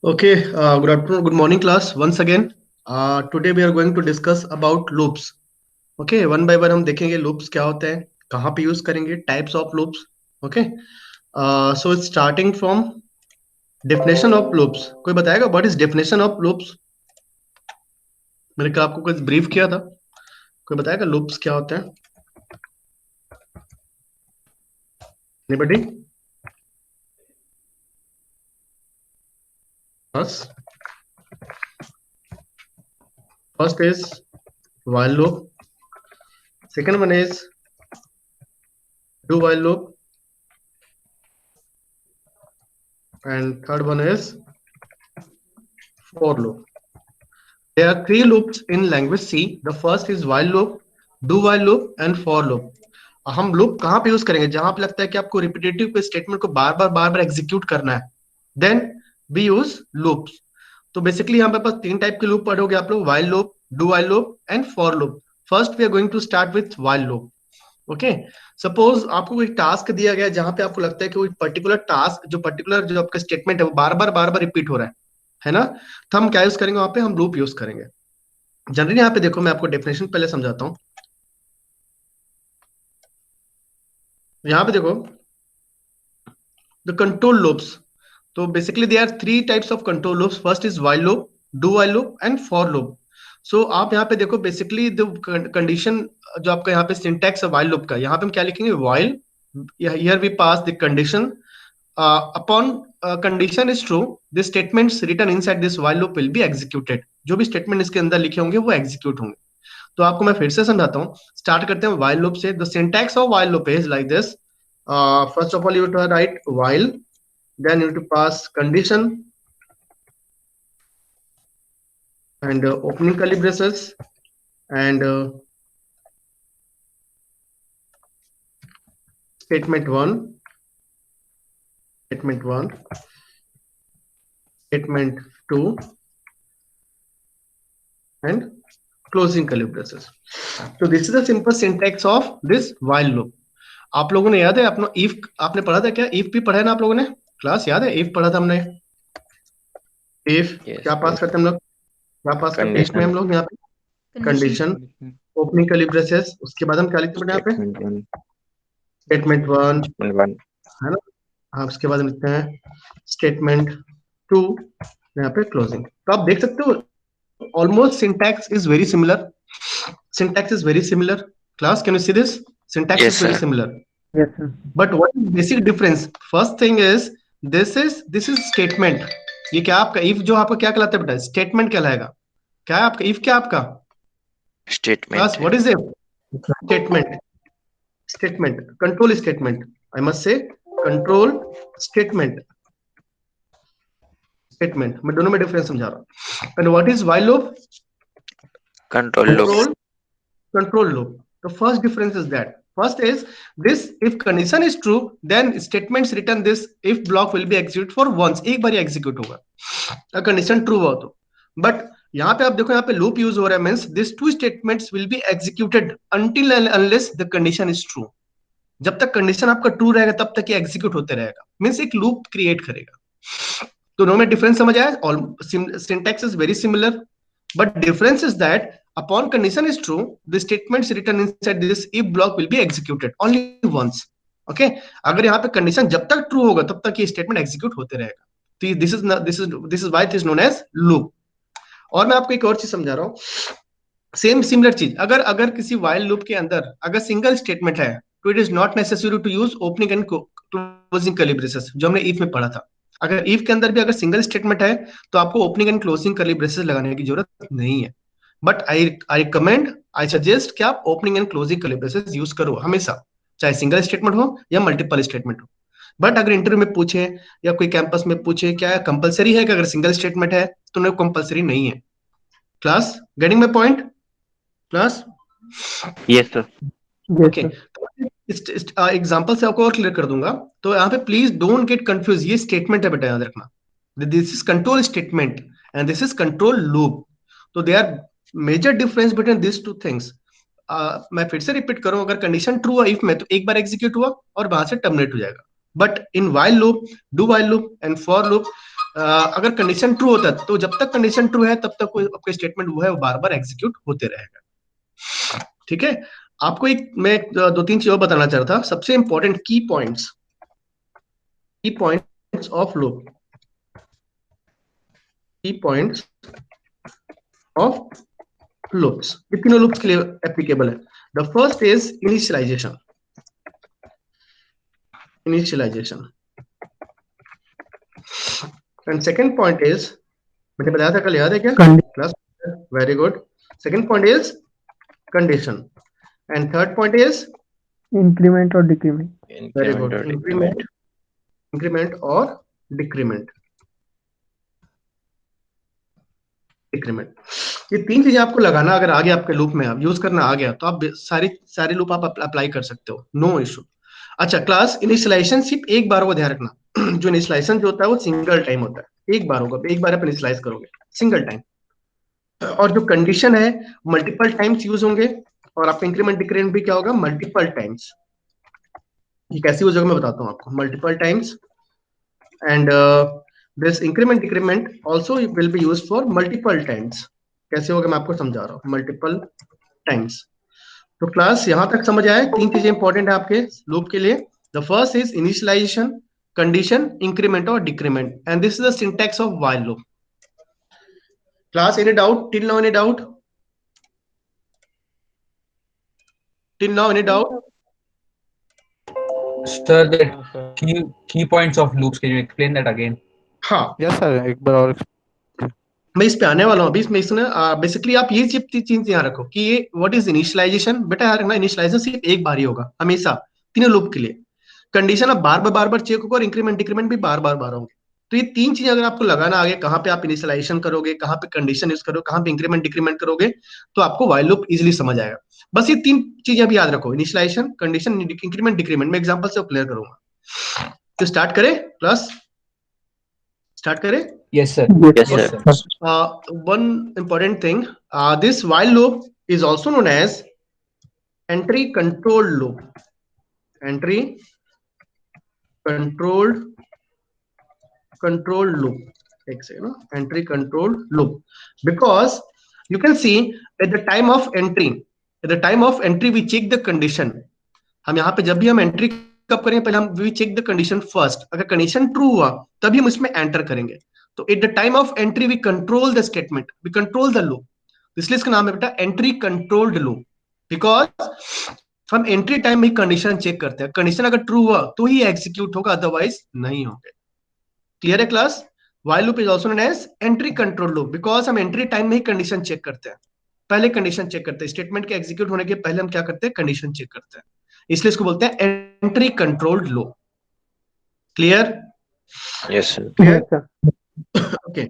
Okay, good afternoon, good morning, class. Once again, today we are going to discuss about loops. Okay, one by one हम देखेंगे loops क्या होते हैं, कहाँ पे use करेंगे, types of loops. Okay, so it's starting from definition of loops. कोई बताएगा what is definition of loops? मैंने कल आपको कुछ brief किया था. कोई बताएगा loops क्या होते हैं? Anybody? Yes. First is while loop. Second one is do while loop, and third one is for loop. There are three loops in language C. The first is while loop, do while loop and for loop. हम loop कहाँ पे use करेंगे? जहां पे लगता है कि आपको रिपीटेटिव पे स्टेटमेंट को बार बार एग्जीक्यूट करना है, देन वी यूज लूप्स. तो बेसिकली यहाँ पे पास तीन टाइप के लूप पढ़ोगे आप लोग: while loop, do while loop and for loop. First we are going to start with while loop. Okay, suppose आपको कोई टास्क दिया गया जहां पे आपको लगता है कि कोई पर्टिकुलर टास्क, जो आपका स्टेटमेंट है वो बार बार रिपीट हो रहा है ना? तो हम क्या यूज करेंगे? वहां पे हम लूप यूज करेंगे. जनरली यहाँ पे देखो, मैं आपको डेफिनेशन पहले समझाता हूँ. यहाँ पे देखो द कंट्रोल लूप्स. तो basically they are three types of control loops. First is while loop, do while loop and for loop. So आप यहाँ पे देखो बेसिकली द कंडीशन, जो आपका यहाँ पे सिंटैक्स है while loop का, यहाँ पे हम क्या लिखेंगे? while, here we pass the condition, upon condition is true, the statements written inside this while loop will be executed. जो भी स्टेटमेंट इसके अंदर लिखे होंगे वो एग्जीक्यूट होंगे. तो आपको मैं फिर से समझाता हूँ. स्टार्ट करते हैं while loop से. The syntax of while loop is like this. First of all, you have to write while, then you have to pass condition and opening curly braces and statement 1, statement 1, statement 2 and closing curly braces. So this is the simple syntax of this while loop. आप लोगों ने याद है अपना if आपने पढ़ा था क्या? if भी पढ़ा है ना आप लोगों ने? क्लास याद है? if पढ़ा था हमने. if क्या पास करते हम लोग? क्या पास करते हैं इसमें हम लोग? यहाँ पे कंडीशन, ओपनिंग कर्ली ब्रेसेस, उसके बाद हम क्या लिखते हैं यहाँ पे? स्टेटमेंट 1 है ना? हाँ, उसके बाद हम लिखते हैं स्टेटमेंट 2, यहाँ पे क्लोजिंग. तो आप देख सकते हो almost syntax is very similar. Syntax is very similar. Class, can you see this? Syntax Yes, is very sir. similar. Yes, sir. But what is basic difference? First thing is this is statement. ये क्या आपका if जो आपका क्या कहलाता है बेटा? Statement कहलाएगा. क्या है आपका if? क्या आपका Statement. class? What is it? Statement. Statement. Control statement. I must say control statement. Statement. मैं दोनों में डिफरेंस समझा रहा हूँ. And what is while loop? Control loop. Control loop. The first difference is that first is this: if condition is true, then statements written this if block will be executed for once. एक बार execute होगा अगर condition true हो तो. But यहाँ पे आप देखो, यहाँ पे loop use हो रहा है, means these two statements will be executed until and unless the condition is true. जब तक कंडीशन आपका ट्रू रहेगा तब तक ये एग्जीक्यूट होते रहेगा. मीन्स एक लूप क्रिएट करेगा. तो दोनों में डिफरेंस समझ आया? Syntax is very similar, but difference is that upon condition is true, the statements written inside this if block will be executed only once. Okay, अगर यहाँ पे कंडीशन जब तक ट्रू होगा तब तक ये स्टेटमेंट एग्जीक्यूट होते रहेगा. तो this is why it is known as loop. और मैं आपको एक और चीज समझा रहा हूँ. सेम सिमिलर चीज, अगर किसी while लूप के अंदर अगर सिंगल स्टेटमेंट है तो it is not necessary to use opening and closing curly braces, जो हमने if में पढ़ा था. अगर if के अंदर भी अगर सिंगल स्टेटमेंट है तो आपको opening and closing curly braces लगाने की जरूरत नहीं है. But I commend, I suggest कि आप opening and closing curly braces use करो हमेशा, चाहे सिंगल स्टेटमेंट हो या मल्टीपल स्टेटमेंट हो. बट अगर इंटरव्यू में पूछे या कोई कैंपस में पूछे क्या कंपलसरी है कि अगर सिंगल स्टेटमेंट है तो नहीं, कंपलसरी नहीं है. Class, getting my point? Class, Yes, sir. Okay. Example से आपको और क्लियर कर दूंगा. तो यहाँ पे प्लीज डोंट गेट कंफ्यूज. ये स्टेटमेंट है बेटा, याद रखना. This is control statement and this is control loop. तो they are major difference between this two things. मैं फिर से रिपीट करूं, अगर कंडीशन ट्रू है इफ में तो एक बार एग्जीक्यूट हुआ और वहां से टर्मिनेट हो जाएगा. But in while loop, do while loop and for loop, अगर कंडीशन ट्रू होता है तो जब तक कंडीशन ट्रू है तब तक कोई आपका स्टेटमेंट वो है वो बार बार एग्जीक्यूट होते रहेगा। ठीक है, आपको एक मैं दो तीन चीज और बताना चाह रहा था, सबसे important key points of loop, key points of loops, ये तीनों loops के लिए एप्लीकेबल है। The first is initialization, initialization and second point is, मैंने बताया था कल, याद है क्या class? Very good. Second point is condition and third point is increment और decrement. Very good, increment, increment और डिक्रीमेंट, डिक्रीमेंट। ये तीन चीजें आपको लगाना अगर आ गया आपके लूप में, आप यूज करना आ गया तो आप सारी सारे लूप आप अप्लाई कर सकते हो, नो इशू। अच्छा क्लास, इनिशियलाइजेशन सिर्फ एक बार को ध्यान रखना, जो इनिशियलाइजेशन जो होता है वो सिंगल टाइम होता है, एक बार होगा, एक बार आप इनिशियलाइज करोगे सिंगल टाइम। और जो कंडीशन है मल्टीपल टाइम्स यूज होंगे, और आपका इंक्रीमेंट डिक्रीमेंट भी क्या होगा, मल्टीपल टाइम्स। ये कैसे यूज होगा मैं बताता हूँ आपको, multiple times and this increment decrement also will be used for multiple times। कैसे होगा मैं आपको समझा रहा हूँ, मल्टीपल टाइम्स। तो क्लास यहां तक समझ आए, तीन चीजें इंपॉर्टेंट है आपके लूप के लिए। The first is initialization, condition, increment और decrement, and this is the syntax of while loop. Class any doubt till now, any doubt till now, any doubt? Sir, that key points of loops, can you explain that again? हाँ, yes sir, एक बार और। मैं इस पे आने वाला हूँ अभी। इसमें इसमें बेसिकली आप ये चीज यहाँ रखो कि ये व्हाट इज इनिशियलाइजेशन। बेटा यार रखना, इनिशियलाइजेशन सिर्फ एक बार ही होगा हमेशा, तीनों लूप के लिए। कंडीशन अब बार बार चेक होगा, और इंक्रीमेंट डिक्रीमेंट भी बार बार होंगे। तो ये तीन चीजें अगर आपको लगाना आगे, कहाँ पे आप इनिशियलाइजेशन करोगे, कहाँ पे कंडीशन यूज करोगे, कहाँ पे इंक्रीमेंट डिक्रीमेंट करोगे, तो आपको व्हाइल लूप इजीली समझ आएगा। बस ये तीन चीजें अभी याद रखो, इनिशियलाइजेशन, कंडीशन, इंक्रीमेंट डिक्रीमेंट। मैं एग्जांपल से क्लियर करूंगा। तो स्टार्ट करें क्लास, स्टार्ट करें। Yes, sir. Yes, sir. One important thing, this while loop is also known as entry controlled loop, entry controlled loop, entry controlled loop, because you can see at the time of entry, we check the condition। हम यहाँ पे जब भी हम entry कब करेंगे, पहले हम we check the condition first, अगर कंडीशन ट्रू हुआ तभी हम इसमें एंटर करेंगे। तो at the time of entry we control the statement, we control the loop, इसलिए इसका नाम है बेटा एंट्री कंट्रोल्ड लूप। बिकॉज हम एंट्री टाइम में कंडीशन चेक करते हैं, कंडीशन अगर ट्रू हुआ तो ही एग्जीक्यूट होगा, अदरवाइज नहीं होगा। क्लियर है class? While loop is also known as entry control loop, because हम एंट्री टाइम में ही कंडीशन चेक करते हैं, पहले कंडीशन चेक करते हैं, स्टेटमेंट के एग्जीक्यूट होने के पहले हम क्या करते हैं, कंडीशन चेक करते हैं, इसलिए इसको बोलते हैं entry controlled loop. Clear? Yes, sir. Okay,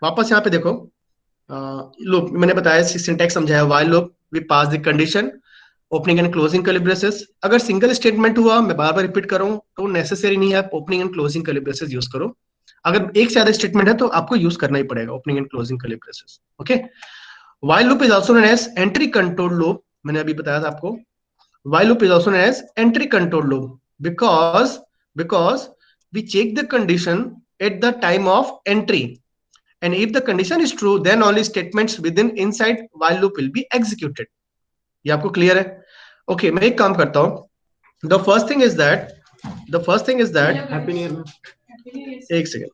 वापस यहाँ पे देखो, लूप मैंने बताया, सिंटैक्स समझाया। While loop, we pass the condition, opening and closing curly braces. अगर सिंगल स्टेटमेंट हुआ, मैं बार बार रिपीट करूं, तो नेसेसरी नहीं है आप opening and closing curly braces use करो। अगर एक से ज्यादा स्टेटमेंट है तो आपको यूज करना ही पड़ेगा opening and closing curly braces. Okay, while loop is also known as entry control loop, मैंने अभी बताया था आपको। While loop is also known as entry control loop, because we check the condition at the time of entry, and if the condition is true, then only statements within inside while loop will be executed। ये आपको clear है? Okay, मैं एक काम करता हूं। The first thing is that happy new year. एक second.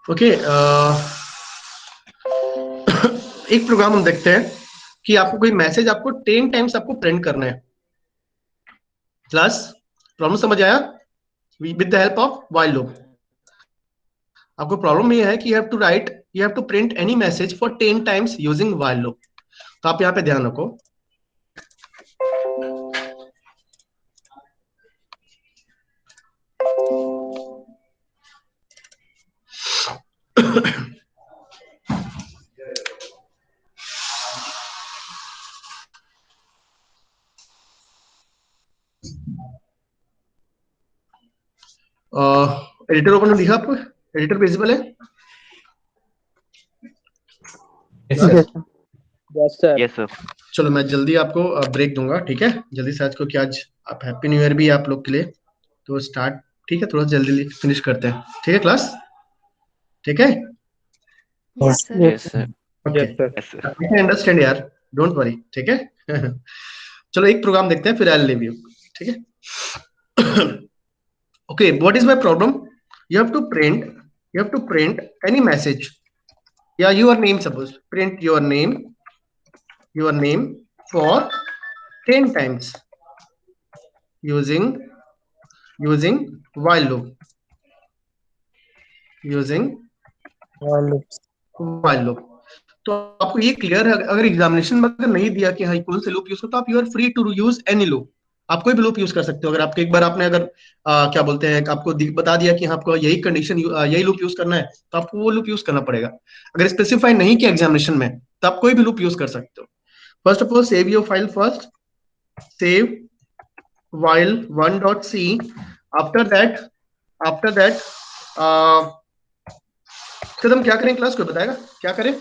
Okay, एक प्रोग्राम हम देखते हैं कि आपको कोई मैसेज आपको 10 टाइम्स आपको प्रिंट करना है। क्लास, प्रॉब्लम समझ आया? With the help of while loop आपको प्रॉब्लम ये है कि you have to print any message for 10 times using while loop. तो आप यहाँ पे ध्यान रखो, एडिटर ओपन दिखा आपको, एडिटर विजिबल है? Yes, sir. Yes, sir. Yes, sir. Yes, sir. चलो मैं जल्दी आपको ब्रेक दूंगा, ठीक है, जल्दी से आज को, कि आज आप हैप्पी न्यू ईयर भी है आप लोग के लिए, तो स्टार्ट, ठीक है, थोड़ा जल्दी फिनिश करते हैं, ठीक है क्लास, ठीक है, Yes, sir. Yes, sir. Okay, Yes, sir. Yes, sir. I can understand यार, डोंट वरी, ठीक है। चलो एक प्रोग्राम देखते हैं, फिर आई लीव यू, ठीक है। Okay, what is my problem, you have to print any message या your name, suppose print your name for 10 times using while loop, तो आपको ये क्लियर है, अगर एग्जामिनेशन में अगर नहीं दिया कि हाँ कौन से लूप यूज करते, तो आप you are free to use any loop, आप कोई भी लूप यूज कर सकते हो। अगर आपको एक बार आपने अगर क्या बोलते हैं, आपको बता दिया कि हाँ आपको यही कंडीशन यही लूप यूज करना है, तो आपको वो लूप यूज करना पड़ेगा। अगर स्पेसिफाई नहीं किया एग्जामिनेशन में, तो आप कोई भी लूप यूज कर सकते हो। First of all, save your file first. Save while 1.c. After that, हम क्या करें, क्लास को बताएगा क्या करें?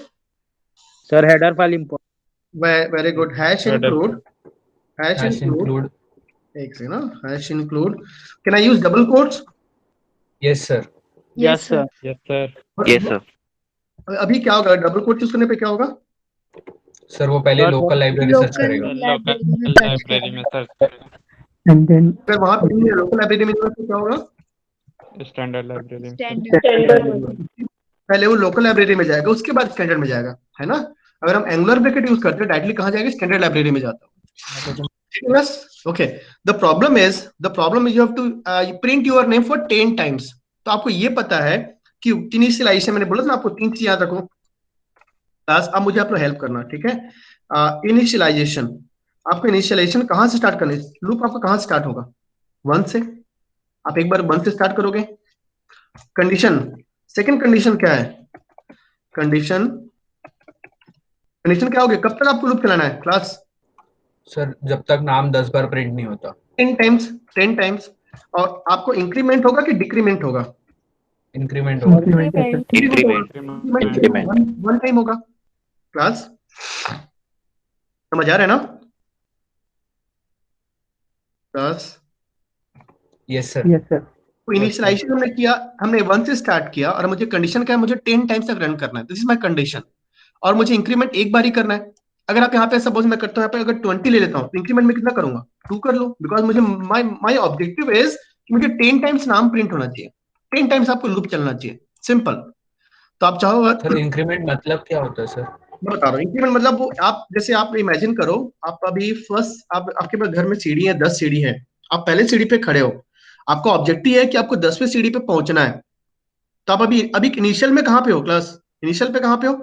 Sir, header file import. Very good. Hash include. Hash include. एक से ना, hash include. Can I use double quotes? Yes, sir. Yes, sir. Yes, sir. Yes, sir. अभी क्या होगा, डबल कोट यूज करने पे क्या होगा? सर वो पहले लोकल लाइब्रेरी सर्च करेगा। लाइब्रेरी में सर्च करेगा। And then अगर वहां पे लोकल लाइब्रेरी में तो क्या होगा? स्टैंडर्ड लाइब्रेरी में। पहले वो लोकल लाइब्रेरी में जाएगा, उसके बाद स्टैंडर्ड में जाएगा, है ना। अगर हम एंगुलर ब्रैकेट यूज करते हैं, डायरेक्टली कहां जाएगा? स्टैंडर्ड लाइब्रेरी में जाता है, ठीक है बस। Okay, the problem is you have to print your name for 10 times. तो आपको ये पता है कि इनिशियलाइजेशन, मैंने बोला ना आपको 3 चीज याद रखो क्लास, अब मुझे आप लोग हेल्प करना, ठीक है। इनिशियलाइजेशन, आपको इनिशियलाइजेशन कहां से स्टार्ट करना है? लूप आपका कहां से स्टार्ट होगा? 1 से। आप एक बार 1 से स्टार्ट करोगे। कंडीशन, सेकंड कंडीशन क्या है? कंडीशन क्या होगी? कब तक आपको लूप चलाना है क्लास? सर जब तक नाम 10 बार प्रिंट नहीं होता। 10 टाइम्स। और आपको इंक्रीमेंट होगा कि डिक्रीमेंट होगा? इंक्रीमेंट होगा। Increment. वन टाइम होगा क्लास, समझ आ रहा है ना class? Yes sir. yes, sir. तो इनिशियलाइजेशन हमने किया, हमने 1 से स्टार्ट किया, और मुझे कंडीशन क्या है? मुझे 10 टाइम्स तक रन करना है, दिस इज माय कंडीशन। और मुझे इंक्रीमेंट एक बार ही करना है। अगर आप यहाँ पे सपोज मैं करता हूँ, यहाँ पे अगर 20 ले लेता हूँ, तो इंक्रीमेंट में कितना करूंगा? 2 कर लो, बिकॉज मुझे माय ऑब्जेक्टिव इज कि मुझे 10 टाइम्स नाम प्रिंट होना चाहिए, 10 टाइम्स आपको लूप चलना चाहिए, सिंपल। तो आप चाहो, सर इंक्रीमेंट मतलब क्या होता है सर? मैं बता रहा हूँ। इंक्रीमेंट मतलब वो, आप जैसे आप इमेजिन करो, आप अभी फर्स्ट, आपके पास घर में सीढ़ी है, 10 सीढ़ी है, आप पहले सीढ़ी पे खड़े हो, आपका ऑब्जेक्टिव है कि आपको 10वीं सीढ़ी पे पहुंचना है। तो आप अभी इनिशियल में कहाँ पे हो क्लास? इनिशियल पे कहाँ पे हो?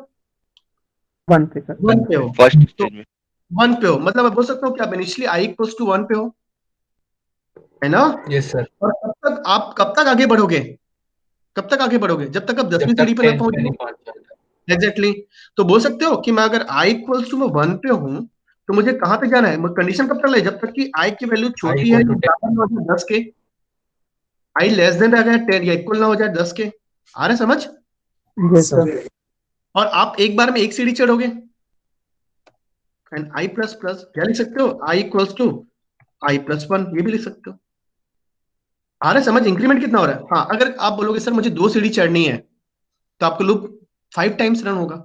1 पे, sir. 1 पे हो। First तो stage में. 1 पे हो, मतलब आप बोल सकते हो कि आप इनिशियली i इक्वल्स टू 1 पे हो, है ना। Yes sir. और कब तक आगे बढ़ोगे? जब तक आप 10वीं जब तक सीढ़ी पे ना 10th पे नहीं पहुंच जाता। एग्जैक्टली। तो बोल सकते हो कि मैं अगर i इक्वल्स टू मैं 1 पे हूँ, तो मुझे कहाँ पे जाना है? कंडीशन कब तक ले? जब तक कि i की वैल्यू छोटी है, equal to 10. 10 के, i लेस देन आ जाए 10 या इक्वल ना हो जाए 10 के। आ रहा है समझ? Yes, sir. और आप एक बार में एक सीढ़ी चढ़ोगे, एंड i प्लस प्लस क्या लिख सकते हो? i equals to i plus 1, ये भी लिख सकते हो। आ रहा है समझ? इंक्रीमेंट कितना हो रहा है? हाँ, अगर आप बोलोगे सर मुझे 2 सीढ़ी चढ़नी है, तो आपको लूप 5 टाइम्स रन होगा।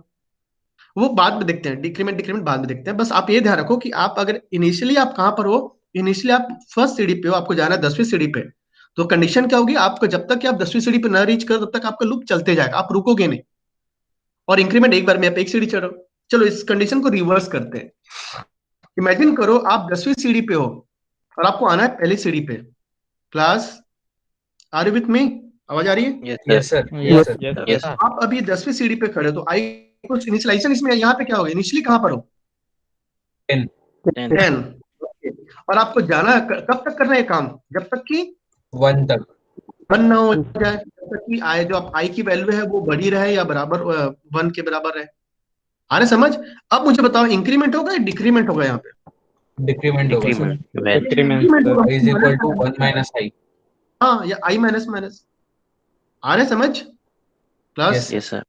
वो बाद में देखते हैं, डिक्रीमेंट बाद में देखते हैं। बस आप ये ध्यान रखो कि आप अगर इनिशियली आप कहां पर हो? इनिशियली आप फर्स्ट सीढ़ी पे हो, आपको जाना है 10वीं सीढ़ी पे। तो कंडीशन क्या होगी? आपको जब तक कि आप 10वीं सीढ़ी पे ना रीच करो, तब तक आपका लूप चलते जाएगा, आप रुकोगे नहीं। और इंक्रीमेंट एक बार में आप एक सीढ़ी चढ़ो। चलो इस कंडीशन को रिवर्स करते हैं। इमेजिन करो आप 10वीं सीढ़ी पे हो और आपको आना है पहली सीढ़ी पे। Class, are you with me? आवाज आ रही है? Yes, yes sir. Sir. Yes, yes sir. Yes. आप अभी 10वीं सीढ़ी पे खड़े हो, तो आई कुछ इनिशियलाइजेशन इसमें यहाँ पे क्या होगा? इनिशियली कहां पर हो? 10. 10। और आपको जाना है, कब तक करना है काम? जब तक कि 1 तक। 1 ना हो जाए, जब तक कि आई, जो आप आई की वैल्यू है वो बढ़ी रहे या बराबर 1 के बराबर रहे। आ रहे समझ? अब मुझे बताओ, इंक्रीमेंट होगा या डिक्रीमेंट होगा? यहाँ पे डिक्रीमेंट होगा सर। Decrement. Increment होगा। i is equal to 1 minus i. हाँ, या आई माइनस माइनस। आ रहे समझ class? Yes. Yes, sir.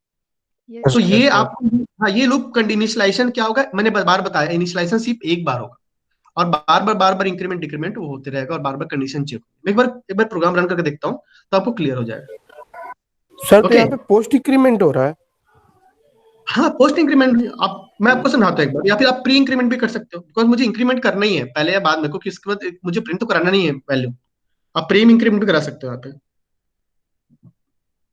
Yes. तो ये Yes, sir. आपको, हाँ, ये लूप इनिशियलाइजेशन क्या होगा, मैंने बार बताया, इनिशियलाइजेशन सिर्फ एक बार होगा और बार बार इंक्रीमेंट डिक्रीमेंट वो होते रहेगा और बार बार कंडीशन चेक। एक बार प्रोग्राम रन करके देखता हूँ तो आपको क्लियर हो जाएगा। सर तो Okay. यहाँ पे पोस्ट इंक्रीमेंट हो रहा है। हाँ, पोस्ट इंक्रीमेंट भी आप, मैं आपको समझाता हूँ एक बार, या फिर आप प्री इंक्रीमेंट भी कर सकते हो, बिकॉज मुझे इंक्रीमेंट करना ही है पहले या बाद में, क्योंकि इसके बाद मुझे प्रिंट तो कराना नहीं है वैल्यू। आप प्री इंक्रीमेंट भी करा सकते हो यहाँ पे।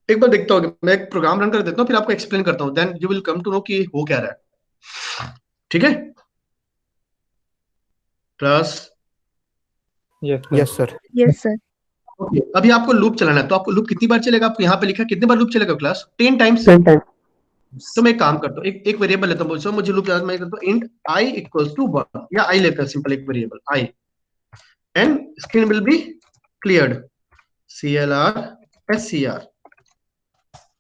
एक बार देखता हूँ, मैं एक प्रोग्राम रन कर देता हूँ, फिर आपको एक्सप्लेन करता हूँ, then you will come to know कि हो क्या रहा है। ठीक है, plus Yes, sir. Yes sir. Yes, sir. अभी आपको लूप चलाना है, तो आपको लूप कितनी बार चलेगा, आपको यहाँ पे लिखा है कितनी बार लूप चलेगा क्लास, 10 टाइम्स। 10 times. तो मैं एक काम करता हूँ, एक वेरिएबल लेता हूँ, बोलता हूँ मुझे लूप चलाना, मैं करता हूँ इंट आई इक्वल्स टू 1, या आई लेकर सिंपल एक variable I, and screen will be cleared, CLR SCR।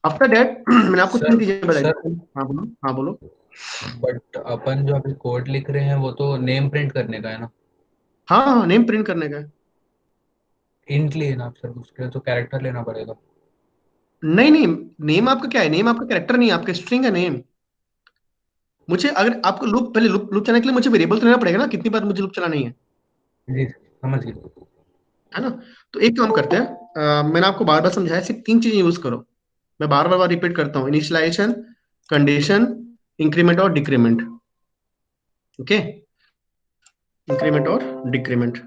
After that मैंने आपको 3 चीजें बताई। हाँ बोलो, हाँ बोलो। बट अपन जो अभी कोड लिख रहे हैं वो तो नेम प्रिंट करने का है ना, हाँ हाँ, नेम प्रिंट करने का है। इंट लिए ना सर, उसके लिए तो कैरेक्टर लेना पड़ेगा। नहीं नहीं, नेम आपका क्या है, नेम आपका कैरेक्टर नहीं है, आपका स्ट्रिंग है नेम। मुझे अगर आपको लूप, पहले लूप चलाने के लिए मुझे वेरिएबल तो लेना पड़ेगा ना, कितनी बार मुझे लूप चलानी है जी समझ गए। ना। तो एक काम करते हैं, मैंने आपको बार बार समझाया, सिर्फ 3 चीजें यूज करो, मैं बार बार रिपीट करता हूँ, इनिशियलाइजेशन, कंडीशन, इंक्रीमेंट और डिक्रीमेंट। ओके, इंक्रीमेंट और डिक्रीमेंट।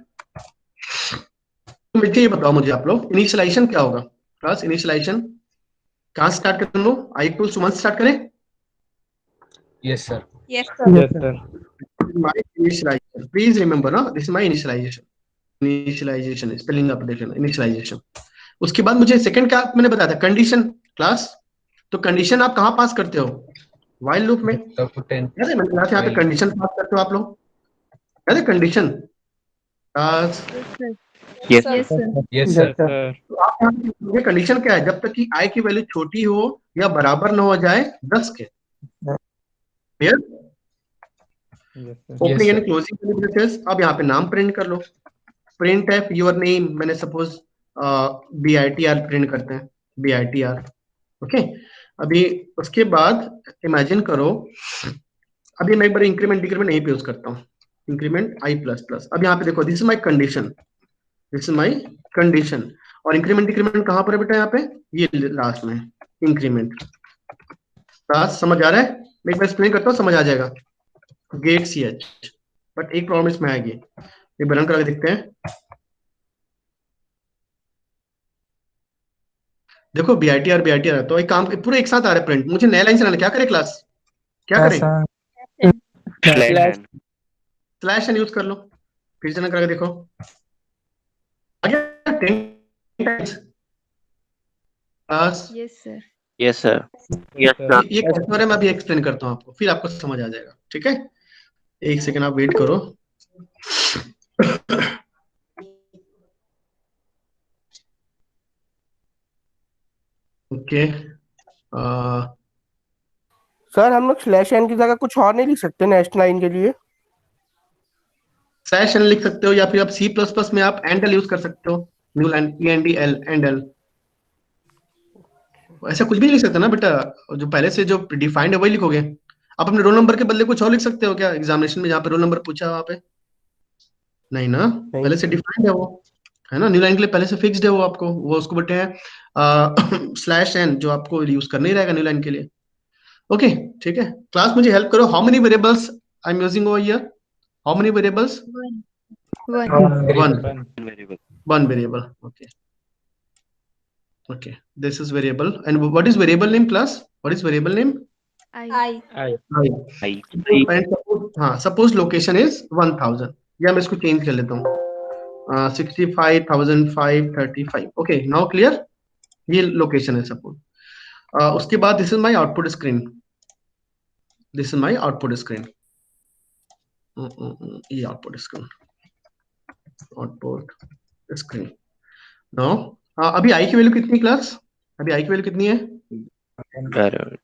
तो मुझे ये बताओ, मुझे आप लोग इनिशियलाइजेशन क्या होगा क्लास, इनिशियलाइजेशन कहाँ स्टार्ट कर लो, आई इक्वल्स टू 1 स्टार्ट करें। Yes sir. Yes, sir. Yes, sir. My initialization, please remember ना, this is my initialization spelling updation, initialization. उसके बाद मुझे सेकंड क्या मैंने बताया था, कंडीशन क्लास। तो कंडीशन आप कहाँ पास करते हो, व्हाइल लूप में। तब तो 10 याद है मैंने कहा था यहाँ पे while- कंडीशन पास करते हो आप लोग, याद है कंडीशन पास। Yes, Yes, sir. Yes, sir. Yes Yes, sir. sir. Sir. तो आप यहाँ पे, ये कंडीशन क्या है, जब तक कि आई की वैल्यू छोटी हो या बराबर न हो जाए 10 के। Clear, Yes, sir. Opening and sir. Closing brackets. अब यहाँ पे नाम प्रिंट कर लो, प्रिंट एफ योर नेम, मैंने सपोज BITR प्रिंट करते हैं, BITR। ओके, अभी उसके बाद इमेजिन करो, अभी मैं एक बार इंक्रीमेंट डिक्रीमेंट नहीं पे यूज करता हूँ, इंक्रीमेंट आई प्लस प्लस। अब यहाँ पे देखो, this is my condition, this is my condition, और इंक्रीमेंट डिक्रीमेंट कहाँ पर है बेटा, यहाँ पे ये लास्ट में इंक्रीमेंट। लास्ट समझ आ रहा है, मैं एक बार एक्सप्लेन करता हूँ, समझ आ जाएगा। गेट CH, बट एक प्रॉब्लम इसमें आएगी, ये रन करके देखते हैं। देखो BITR BITR है, तो एक काम पूरे एक साथ आ रहा है प्रिंट, मुझे नया लाइन चलाना, क्या करें क्लास, क्या करें, slash Slash. n, slash n use कर लो, फिर से रन करके देखो, आ गया 10 times plus. Yes, sir. yes sir, Yes, sir. ये कैसे हो रहा है मैं अभी एक्सप्लेन करता हूँ आपको, फिर आपको समझ आ जाएगा। ठीक है, एक सेकंड आप वेट करो। ओके, सर हम लोग स्लैश एन की जगह कुछ और नहीं लिख सकते नेक्स्ट लाइन के लिए? स्लैश एन लिख सकते हो, या फिर आप C++ में आप एंड एल यूज कर सकते हो, new line ENDL and L, ऐसा कुछ भी लिख सकते हो ना बेटा, जो पहले से जो डिफाइंड है वही लिखोगे। आप अपने रोल नंबर के बदले कुछ और लिख सकते हो क्या, एग्जामिनेशन में जहाँ पे रोल नंबर पूछा वहाँ पे, नहीं ना, पहले से डिफाइंड है वो, है ना, न्यू लाइन के लिए पहले से फिक्स्ड है वो, आपको वो उसको बोलते हैं स्लैश एन, जो आपको यूज करना ही रहेगा न्यू लाइन के लिए। ओके, ठीक है क्लास, मुझे हेल्प करो, how many variables I am using over here, how many variables, One. One. One. One. variable, one variable. Okay, okay, this is variable, and what is variable name class, what is variable name, I. I. I. I, And suppose, हाँ, suppose location is 1000, या मैं इसको change कर लेता हूँ 65,535। Okay, now clear, ये location है suppose. उसके बाद this is my output screen, this is my output screen, ये output screen, output screen. Now अभी आई की वैल्यू कितनी क्लास, अभी आई की वैल्यू कितनी है, garbage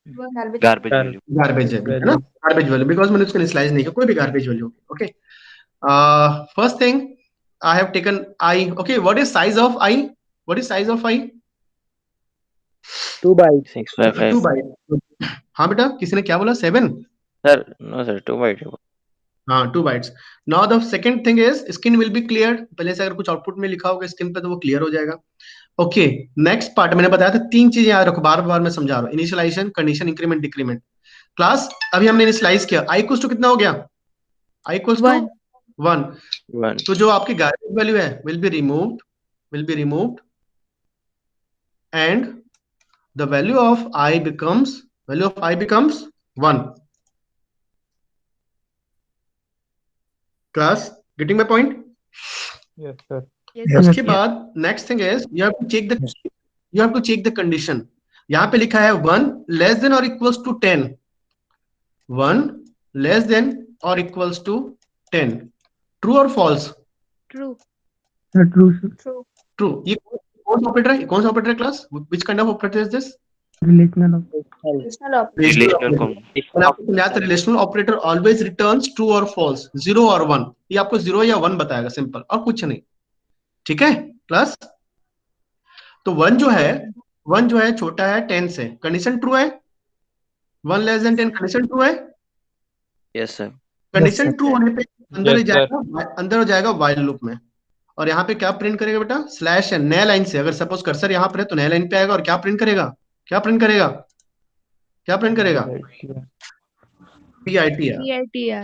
Gar- value, गार्बेज है है ना, गार्बेज वैल्यू, बिकॉज मैंने उसको इनिशियलाइज नहीं किया, कोई भी garbage value. Okay, first thing I have taken I. Okay, what is size of I? What is size of I? 2 bytes. 655. 2 bite. हाँ बेटा, किसी ने क्या बोला? 7? Sir, no sir, 2 byte. हाँ, 2 bytes. Now the second thing is screen will B clear. पहले से अगर कुछ आउटपुट में लिखा होगा स्क्रीन पे तो वो क्लियर हो जाएगा। ओके, नेक्स्ट पार्ट मैंने बताया था 3 चीजें याद रखो, बार बार मैं समझा रहा हूँ। Initialization, condition, increment, decrement. Class अभी हमने इनिशियलाइज किया, आई इक्वल्स टू कितना हो गया? I equals to 1. 1। 1. तो जो आपकी गायब वैल्यू है will be removed and the value of i becomes 1। Class getting my point? Yes, sir. Yes. उसके बाद next thing is you have to check the condition. यहाँ पे लिखा है 1 लेस देन और इक्वल्स टू 10। 1 लेस देन और equals to 10। True और false? True. True, sir. True. True. ये कौन सा ऑपरेटर है? कौन सा ऑपरेटर है class? Which kind of operator is this? Relational operator. Relational com. Relational operator always returns true और फॉल्स, 0 और 1। ये आपको 0 या 1 बताएगा, सिंपल, और कुछ नहीं। ठीक है क्लास? तो 1 जो है छोटा है 10 से, कंडीशन ट्रू है। 1 लेस देन 10 कंडीशन ट्रू है। Yes sir. कंडीशन ट्रू होने पे अंदर Yes, हो जाएगा व्हाइल लूप में। और यहाँ पे क्या प्रिंट करेगा बेटा? स्लैश है, नया लाइन से। अगर सपोज कर्सर यहाँ पर है तो नया लाइन पे आएगा और क्या प्रिंट करेगा? PITR। PITR.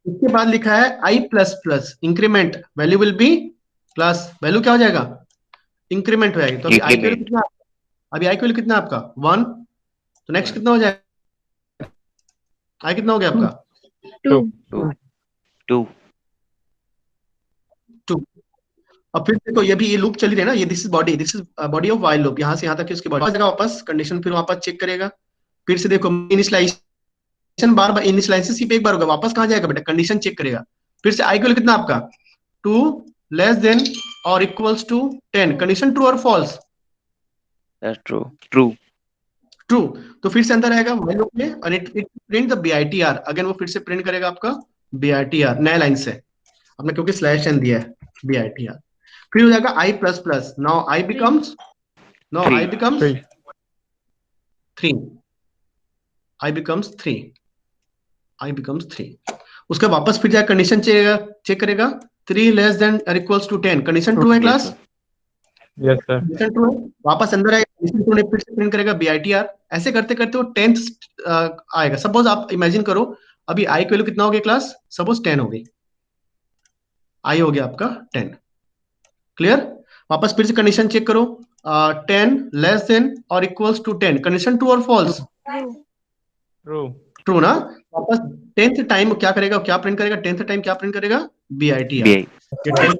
इसके बाद लिखा है I plus plus increment value will be plus, value क्या हो जाएगा? इंक्रीमेंट हो जाएगी। तो अभी I की वैल्यू Increment. कितना? अभी I की वैल्यू कितना है आपका? 1। तो नेक्स्ट कितना हो जाएगा? I कितना हो गया आपका? 2. 2. 2। और फिर देखो ये लूप चल रही है ना, ये this is body of while loop. यहाँ से यहाँ तक की उसकी बॉडी वापस कंडीशन, फिर वापस चेक करेगा। फिर से देखो इनिशियलाइजेशन, बार बार इनिशियलाइजेशन सिर्फ एक बार होगा, वापस कहाँ जाएगा बेटा? कंडीशन चेक करेगा। फिर से I की वैल्यू कितना आपका? 2 लेस देन और इक्वल्स टू 10। कंडीशन ट्रू और false? That's true. True. True. तो फिर से अंदर आएगा व्हाइल लूप में और it print the BITR। Again वो फिर से प्रिंट करेगा आपका BITR नया लाइन से, आपने क्योंकि स्लैश एन दिया है, BITR। फिर हो जाएगा I plus plus. Now I becomes 3। I becomes 3। उसका वापस फिर जाएगा कंडीशन चेक करेगा। 3 लेस देन और इक्वल्स टू 10। कंडीशन ट्रू है Yes class? sir. Yes, sir. Condition true है। वापस अंदर आएगा, कंडीशन ट्रू ने फिर से प्रिंट करेगा BITR। ऐसे करते करते वो 10th आएगा। सपोज आप इमेजिन करो अभी I की वैल्यू कितना हो गया क्लास? सपोज 10 हो गई। I हो गया आपका 10। क्लियर? वापस फिर से कंडीशन चेक करो। 10 लेस देन और इक्वल्स टू 10। कंडीशन ट्रू और फॉल्स? True. True. ट्रू ना? वापस 10th टाइम क्या करेगा? क्या प्रिंट करेगा? 10th टाइम क्या प्रिंट करेगा? BITR। BI. ये 10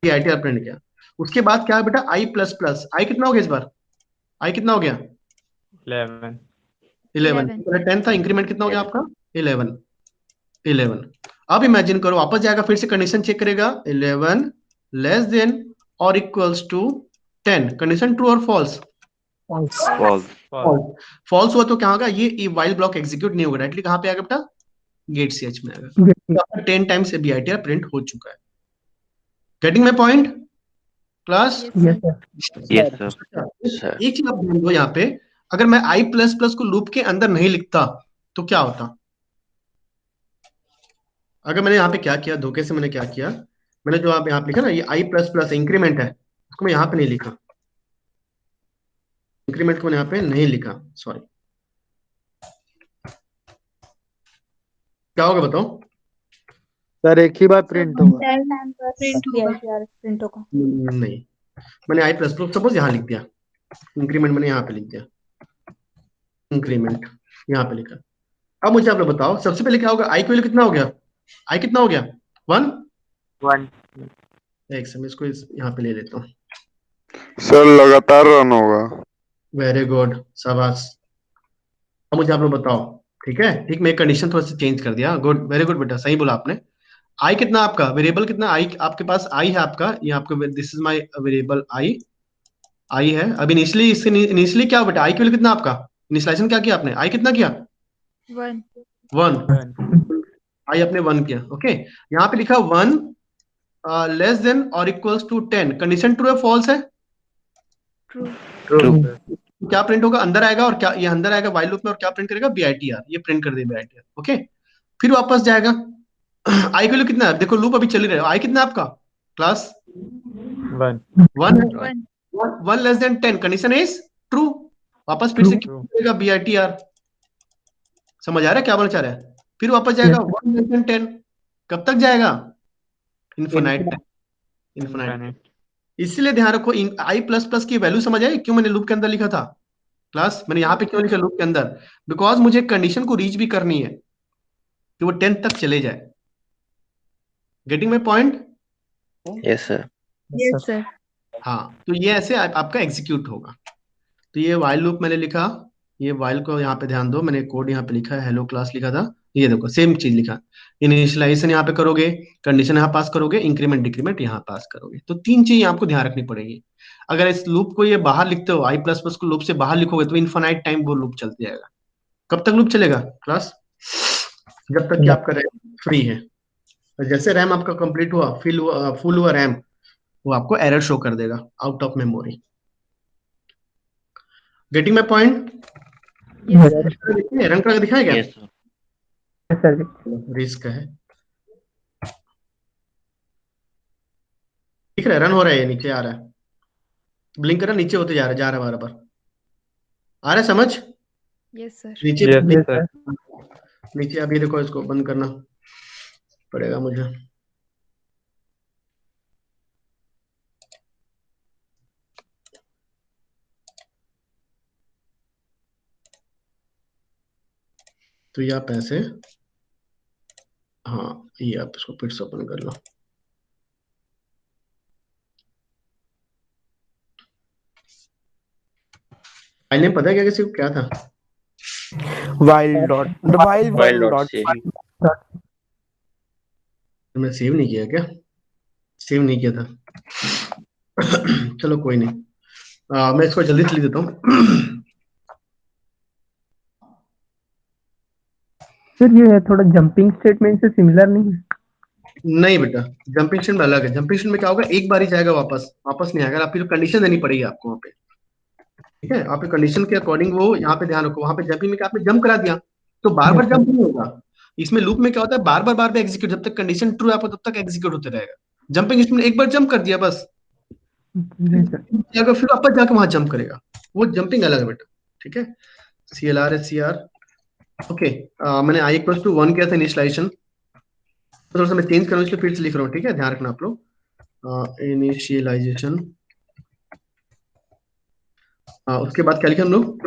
BITR प्रिंट किया। उसके बाद क्या है बेटा? I plus plus. I कितना हो गया इस बार? I कितना हो गया? 11. 11। 10 था, इंक्रीमेंट कितना हो गया आपका? 11। अब इमेजिन करो, वापस जाएगा, फिर से कंडीशन चेक करेगा। 11 लेस देन और इक्वल्स टू 10। कंडीशन ट्रू और फॉल्स? False. False. फॉल्स हुआ तो क्या होगा? ये व्हाइल ब्लॉक एग्जीक्यूट नहीं होगा, डायरेक्टली कहाँ पे आएगा बेटा? गेट CH में आएगा। तो 10 टाइम्स से BITR प्रिंट हो चुका है। Getting my point class? Yes, sir. Yes sir. Sir. एक चीज आप ध्यान दो यहाँ पे, अगर मैं I प्लस प्लस को लूप के अंदर नहीं लिखता तो क्या होता? अगर मैंने यहाँ पे क्या किया, धोखे से मैंने क्या किया, मैंने जो आप यहाँ पे लिखा ना, ये I प्लस प्लस इंक्रीमेंट है, उसको मैं यहाँ पे नहीं लिखा। इंक्रीमेंट को मैंने यहाँ पे नहीं लिखा, सॉरी। क्या होगा बताओ? सर एक ही बार प्रिंट होगा। Print होगा. नहीं, मैंने I प्लस प्लस सपोज यहाँ लिख दिया, इंक्रीमेंट मैंने यहाँ पे लिख दिया, इंक्रीमेंट यहाँ पे लिखा। अब मुझे आप लोग बताओ, सबसे पहले क्या होगा? I की वैल्यू कितना हो गया? I कितना हो गया? 1। एक समय इसको यहाँ पे ले लेता हूँ। सर लगातार रन होगा। वेरी गुड, शाबाश। अब मुझे आप लोग बताओ, ठीक है? ठीक, मैं कंडीशन थोड़ा सा चेंज कर दिया। गुड, वेरी गुड बेटा, सही बोला आपने। I कितना आपका वेरिएबल कितना? I आपके पास I है आपका, ये आपका this is my variable I है। अब इनिशियली क्या बेटा? I की वैल्यू कितना आपका? इनिशियलाइजेशन क्या किया आपने? I कितना किया? 1. 1। I अपने 1 किया। ओके, यहाँ पे लिखा 1 लेस देन और इक्वल्स टू 10। कंडीशन ट्रू है फॉल्स है? True True. क्या प्रिंट होगा, अंदर आएगा और क्या, ये अंदर आएगा वाइल लूप में और क्या प्रिंट करेगा, BITR, ये प्रिंट कर दे BITR। ओके, फिर वापस जाएगा। आई की वैल्यू कितना है, देखो लूप अभी चल ही रहा है, आई कितना है आपका class, 1 1 1 less then 10, condition is true, वापस फिर से True. करेगा BITR। समझ आ रहा है क्या बोलना चाह रहा है, फिर वापस जाएगा 1 लेस देन 10, कब तक जाएगा, इन्फिनाइट टाइम, इन्फिनाइट। Infinite. इसीलिए ध्यान रखो, आई प्लस प्लस की वैल्यू समझ आई क्यों मैंने लूप के अंदर लिखा था क्लास, मैंने यहाँ पे क्यों लिखा लूप के अंदर, बिकॉज मुझे कंडीशन को रीच भी करनी है कि वो 10 तक चले जाए। Getting my point? Yes, sir. Yes sir हाँ, तो ये ऐसे आपका एग्जीक्यूट होगा। तो ये वाइल लूप मैंने लिखा, ये वाइल को यहाँ पे ध्यान दो, मैंने कोड यहाँ पे लिखा है, हेलो क्लास लिखा था, ये देखो सेम चीज लिखा, इनिशियलाइजेशन यहाँ पे करोगे, कंडीशन यहाँ पास करोगे, इंक्रीमेंट डिक्रीमेंट यहाँ पास करोगे। तो 3 चीज आपको ध्यान रखनी पड़ेगी। अगर इस लूप को ये बाहर लिखते हो, आई प्लस प्लस को लूप से बाहर लिखोगे तो इन्फानाइट टाइम वो लूप चलते जाएगा। कब तक लूप चलेगा क्लास, जब तक कि आपका रैम फ्री है। और जैसे रैम आपका कंप्लीट हुआ, फुल हुआ रैम, वो आपको एरर शो कर देगा, out of memory. Getting my point? Yes sir run करके दिखाया क्या? Yes, sir. रिस्क है, दिख रहा है, रन हो रहा है, ये नीचे आ रहा है, ब्लिंक कर रहा है, नीचे होते जा रहा है बार बार, आ रहा है समझ, यस सर नीचे Yes, blink sir. नीचे। अभी देखो, इसको बंद करना पड़ेगा मुझे। तो ये आप ऐसे, हाँ ये आप इसको फिर से ओपन कर लो। फाइल नेम पता है क्या किसी को, क्या था? Wild dot wild While dot dot save. मैं सेव नहीं किया क्या, सेव नहीं किया था। चलो कोई नहीं, मैं इसको जल्दी से लिख देता हूँ। सर ये थोड़ा जंपिंग स्टेटमेंट से सिमिलर नहीं है? नहीं बेटा, जंपिंग स्टेटमेंट अलग है। जंपिंग स्टेटमेंट में क्या होगा, एक बार ही जाएगा, वापस नहीं आएगा, फिर कंडीशन देनी पड़ेगी आपको वहाँ पे। ठीक है, आपके कंडीशन के अकॉर्डिंग वो यहाँ पे ध्यान रखो, वहाँ पे जंपिंग में क्या आपने जंप करा दिया तो बार बार जंप नहीं होगा। इसमें लूप में क्या होता है, बार बार एग्जीक्यूट, जब तक कंडीशन ट्रू है आपको तब तक एग्जीक्यूट होते रहेगा। जंपिंग स्टेटमेंट एक बार जंप कर दिया बस, फिर वापस जाके वहां जंप करेगा, वो जंपिंग अलग है बेटा। ठीक है, CLR ओके। मैंने i = 1 किया था इनिशियलाइजेशन, थोड़ा सा मैं चेंज करूँ इसलिए फिर से लिख रहा हूँ। ठीक है, ध्यान रखना आप लोग, इनिशियलाइजेशन। उसके बाद क्या लिखा हम लोग,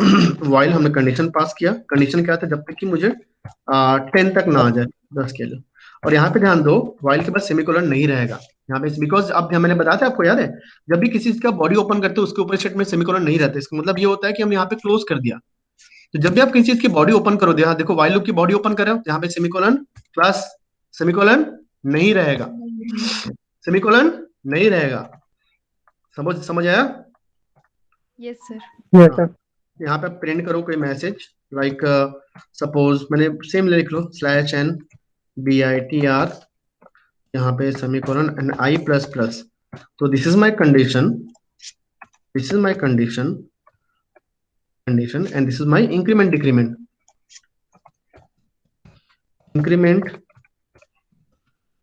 वाइल हमने कंडीशन पास किया, कंडीशन क्या था, जब तक कि मुझे 10 तक ना आ जाए, 10 के लिए। और यहाँ पे ध्यान दो, वाइल के बाद सेमीकोलन नहीं रहेगा यहाँ पे, बिकॉज अब मैंने बताया था आपको, याद है, जब भी किसी चीज का बॉडी ओपन करते हो उसके ऊपर स्टेट में सेमीकोलन नहीं रहता, इसका मतलब ये होता है कि हम यहाँ पे क्लोज कर दिया। तो जब भी आप किसी चीज की बॉडी ओपन करो, यहाँ देखो वाइल लूप की बॉडी ओपन कर रहे हो, यहाँ पे सेमीकोलन प्लस सेमीकोलन नहीं रहेगा, सेमीकोलन नहीं रहेगा। समझ आया? Yes sir yes sir. यहाँ पे प्रिंट करो कोई मैसेज, लाइक सपोज मैंने सेम लिख लो /n BITR, यहाँ पे semicolon and I plus plus. तो this is my condition, this is my condition and this is my increment decrement, increment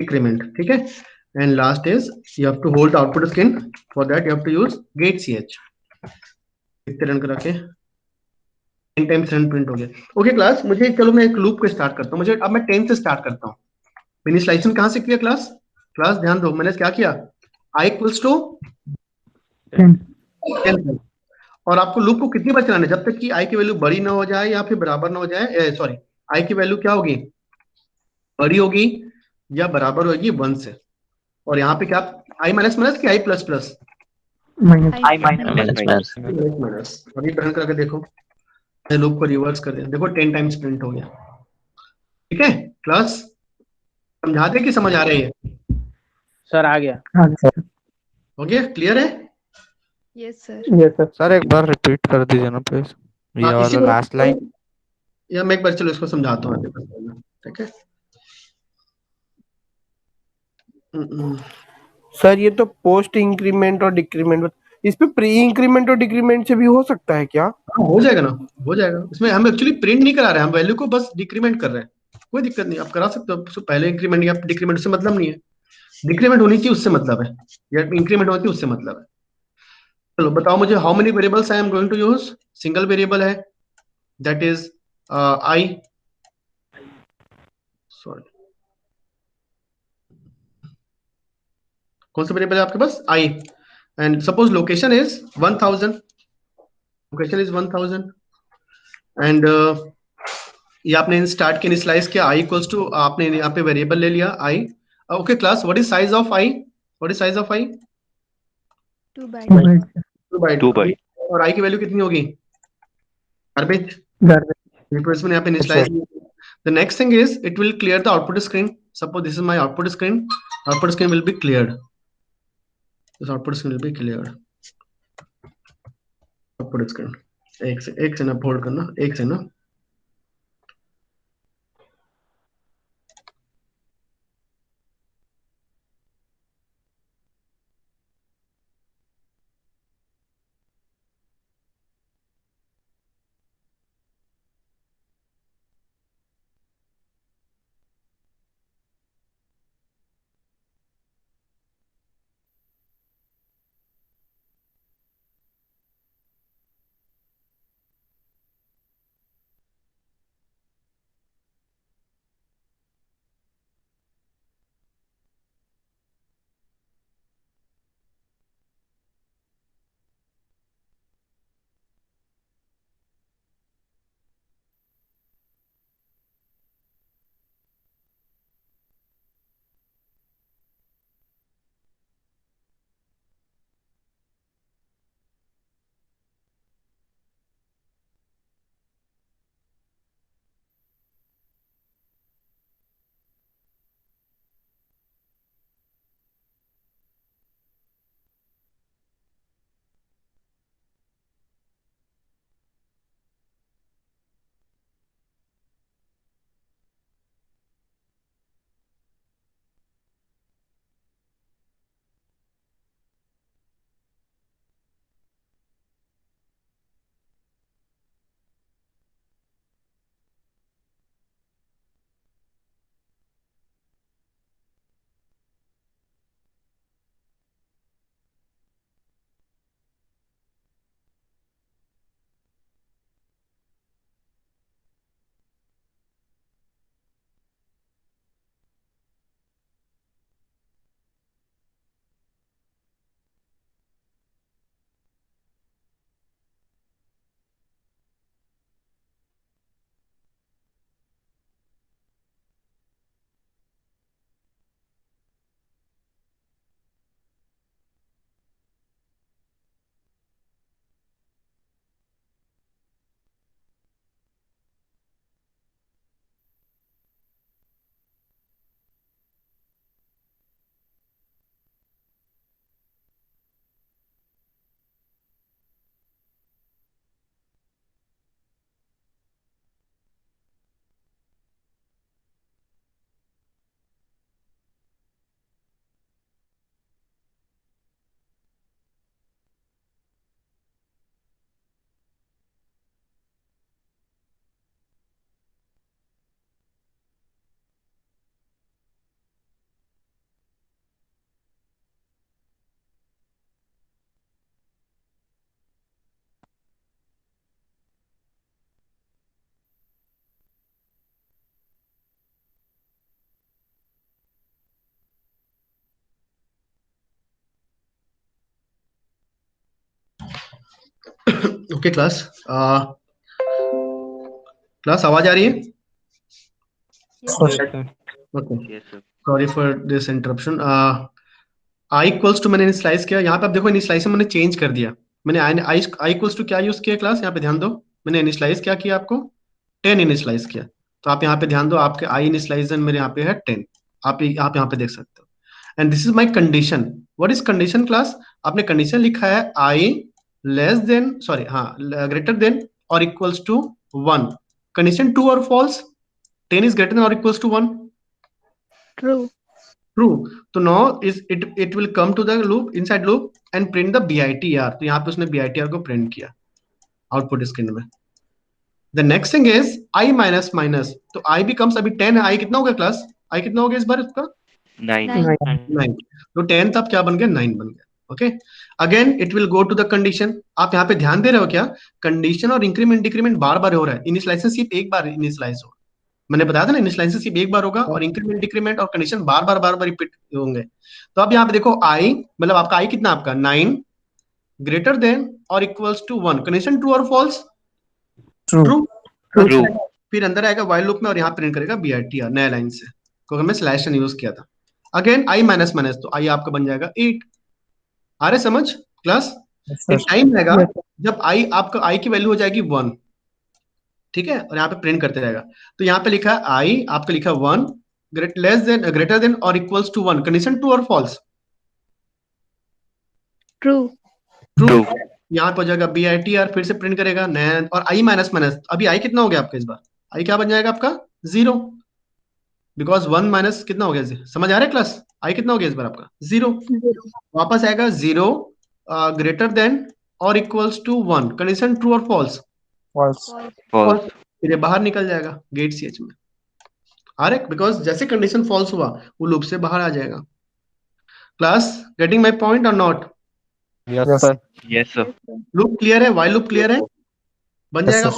decrement. ठीक है, and last is you have to hold output screen, for that you have to use get ch। इतने run करा के 10 times run print हो गया। Okay class, मुझे चलो मैं एक लूप को स्टार्ट करता हूँ, मुझे अब मैं 10 से स्टार्ट करता हूँ। इनिशियलाइजेशन कहाँ से किया क्लास, ध्यान दो, मैंने क्या किया, i = 10, और आपको लूप को कितनी बार चलाना है, जब तक कि i की वैल्यू बड़ी ना हो जाए या फिर बराबर ना हो जाए, सॉरी i की वैल्यू क्या होगी, बड़ी होगी या बराबर होगी 1 से। और यहाँ पे क्या, i माइनस माइनस कि i plus plus, I Minus. Minus. अभी रन करके देखो, लूप को रिवर्स कर दिया, देखो 10 टाइम्स प्रिंट हो गया। ठीक है क्लास, समझा दे कि समझ आ रही है? सर आ गया। हो गया, क्लियर है? Yes sir yes sir. Sir एक बार रिपीट कर दीजिए ना प्लीज, ये हाँ, इसी वाला को- लास्ट लाइन। या मैं एक बार चलो इसको समझाता हूँ। ठीक है, सर ये तो पोस्ट इंक्रीमेंट और डिक्रीमेंट, इस पे प्री इंक्रीमेंट और डिक्रीमेंट से भी हो सकता है क्या? हाँ हो जाएगा ना, हो जाएगा। इसमें हम एक्चुअली प्रिंट नहीं करा रहे हैं, हम वैल्यू को बस डिक्रीमेंट कर रहे हैं। कोई दिक्कत नहीं, आप करा सकते हो। पहले इंक्रीमेंट या डिक्रीमेंट से मतलब नहीं है, डिक्रीमेंट होनी चाहिए उससे मतलब है, या इंक्रीमेंट होती है उससे मतलब है। चलो बताओ मुझे, how many variables I am going to use? Single variable है, दैट इज आई, सॉरी कौन सा वेरिएबल है आपके पास? I. And suppose location is 1000, location is 1000 and ये आपने स्टार्ट के इनिशियलाइज किया आई इक्वल्स टू, आपने यहाँ पे वेरिएबल ले लिया I. Okay class, what is size of I? What is size of I? 2 by 2 2. bytes. 2 byte. 2 byte. और आई की वैल्यू कितनी होगी? गार्बेज। Garbage. रिप्लेसमेंट यहाँ पे initialize. The next thing is it will clear the output screen. Suppose this is my output screen, output screen will be cleared, this output screen will be cleared, output screen. एक से ना hold करना, एक से ना। Okay class, class आवाज आ रही है? Yes, Yes, sir. sir. Okay, Yes, sir. Sorry for this interruption. I equals to मैंने इनिशियलाइज किया, यहाँ पे आप देखो इनिशियलाइज मैंने चेंज कर दिया। मैंने आई इक्वल्स टू क्या यूज किया क्लास, यहाँ पे ध्यान दो। मैंने इनिशियलाइज क्या किया, आपको 10 इनिशियलाइज किया। तो आप यहाँ पे ध्यान दो, आपके आई इनिशियलाइजेशन मेरे यहाँ पे है 10। आप यहाँ पे देख सकते हो। And this is my condition. What is condition class? आपने कंडीशन लिखा है आई लेस देन, सॉरी हाँ, ग्रेटर देन और इक्वल्स टू 1। कंडीशन ट्रू और false? 10 is greater than or equals to 1? True. True. So now is it will come to the loop, inside loop. and print the BITR. तो यहाँ पे उसने BITR को print किया output screen में. The next thing is I minus minus. तो I becomes अभी 10 है. I कितना हो गया क्लास? I कितना हो गया इस बार इसका? 9. 9. तो 10 तब क्या बन गया? 9 बन गया. Okay. Again it will go to the condition. आप यहाँ पे ध्यान दे रहे हो क्या? कंडीशन और इंक्रीमेंट डिक्रीमेंट बार बार हो रहा है. इनिशियलाइजेशन सिर्फ एक बार इनिशियलाइज होगा. मैंने बताया था ना, इनिशियलाइजेशन सिर्फ एक बार होगा और इंक्रीमेंट डिक्रीमेंट और कंडीशन बार बार रिपीट होंगे. तो अब यहाँ पे देखो आई, मतलब आपका आई कितना? आपका 9 ग्रेटर देन और इक्वल्स टू 1. कंडीशन ट्रू और फॉल्स? ट्रू. फिर अंदर आएगा व्हाइल लूप में और यहाँ प्रिंट करेगा BITR नया लाइन से, क्योंकि मैं स्लैश एन यूज किया था. अगेन आई माइनस माइनस, तो आई आपका बन जाएगा 8. आ रहे समझ क्लास? एक टाइम रहेगा जब आई आपका आई की वैल्यू हो जाएगी 1, ठीक है, और यहाँ पे प्रिंट करते रहेगा. तो यहाँ पे लिखा है आई, आपका लिखा 1 ग्रेटर देन और इक्वल्स टू 1. कंडीशन ट्रू और फॉल्स? ट्रू. ट्रू. यहाँ पे हो जाएगा BITR, फिर से प्रिंट करेगा नया. और आई माइनस माइनस, अभी आई कितना हो गया आपका इस बार? आई क्या बन जाएगा आपका? 0, बिकॉज 1 माइनस कितना हो गया? समझ आ रहा है क्लास? आई कितना हो गया इस बार आपका? 0. वापस आएगा 0 ग्रेटर देन और इक्वल्स टू 1. कंडीशन ट्रू और फॉल्स? False. फिर ये बाहर निकल जाएगा गेट CH में. आ रहा है? बिकॉज जैसे कंडीशन फॉल्स हुआ वो लूप से बाहर आ जाएगा. क्लास गेटिंग माई पॉइंट और not? Yes, sir. Yes, sir. Loop clear है? व्हाइल लूप क्लियर है? बन जाएगा.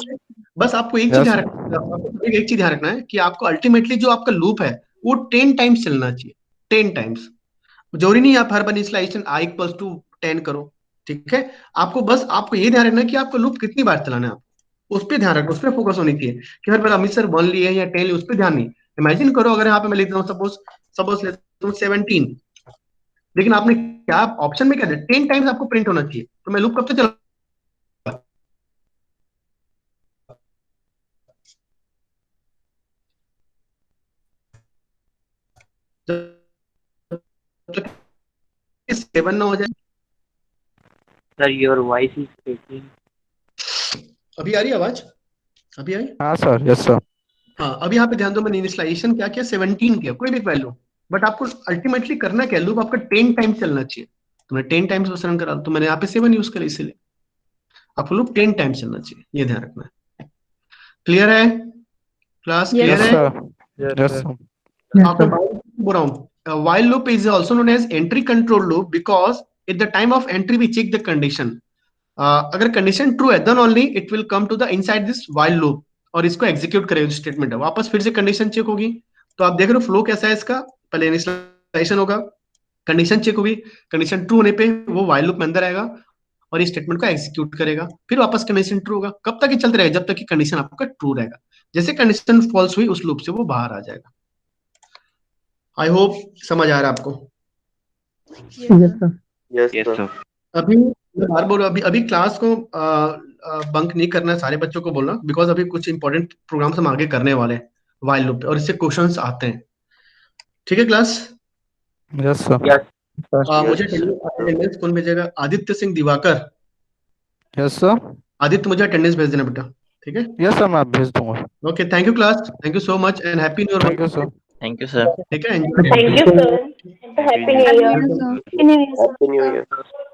बस आपको एक चीज Yes, ध्यान रखना, एक चीज ध्यान रखना है कि आपको अल्टीमेटली जो आपका लूप है वो 10 टाइम्स चलना चाहिए. 10 टाइम्स. जरूरी नहीं आप हर बार इनिशियलाइजेशन i इक्वल्स टू 10 करो, ठीक है. आपको ये ध्यान रखना है कि आपको लूप कितनी बार चलाना है. आप उस पर ध्यान रखो, उस पर फोकस होनी चाहिए कि हर बार अमित सर 1 लिए या 10 लिए, उस पर ध्यान नहीं. इमेजिन करो अगर यहाँ पे मैं लिखता हूँ सपोज लेता हूँ 17, लेकिन आपने क्या ऑप्शन में क्या दिया? 10 टाइम्स आपको प्रिंट होना चाहिए. तो मैं लूप कब से चला? सेवन ना हो जाए. Sir, your voice is breaking. अभी आ रही है आवाज? अभी आई? हाँ सर. Yes sir. हाँ. अभी यहाँ पे ध्यान दो, मैंने इनिशियलाइजेशन क्या किया? 17 किया, कोई भी वैल्यू. बट आपको अल्टीमेटली करना क्या? लूप आपका 10 टाइम्स चलना चाहिए. तो मैं 10 टाइम्स बस रन करा, तो मैंने यहाँ पे 7 यूज करा, इसीलिए आपको लूप 10 टाइम्स चलना चाहिए. ये ध्यान रखना है. क्लियर है क्लास? Yes, क्लियर Yes, है? sir. Yes, sir. आपको बोल रहा हूँ, while loop is also known as entry control loop because at the time of entry we check the condition. अगर कंडीशन ट्रू है then only it will come to the inside this while loop और इसको execute करेगा. जो statement है वापस फिर से कंडीशन चेक होगी. तो आप देख रहे हो फ्लो कैसा है इसका. पहले इनिशियलाइजेशन होगा, कंडीशन चेक होगी, कंडीशन ट्रू होने पे वो while loop में अंदर आएगा और इस स्टेटमेंट को एग्जीक्यूट करेगा. फिर वापस कंडीशन ट्रू होगा. कब तक ये चलते रहेगा? जब तक कि कंडीशन आपका ट्रू रहेगा. जैसे कंडीशन फॉल्स हुई उस लूप से वो बाहर आ जाएगा. आई होप समझ आ रहा है आपको. Yes, sir. Yes, sir. अभी मैं बार बोल रहा हूँ, अभी क्लास को बंक नहीं करना है, सारे बच्चों को बोलना, बिकॉज अभी कुछ इंपॉर्टेंट प्रोग्राम्स हम आगे करने वाले हैं व्हाइल लूप पे और इससे क्वेश्चंस आते हैं. ठीक है क्लास? Yes, sir. मुझे अटेंडेंस कौन भेजेगा? आदित्य सिंह दिवाकर. Yes, sir. आदित्य मुझे अटेंडेंस भेज देना बेटा, ठीक है? Yes, sir. मैं भेज दूंगा. Okay. Thank you class. Thank you so much and happy new Thank you, sir. Thank you, sir. ठीक है. Thank you, sir. Happy New Year. Yes, sir. Happy New Year.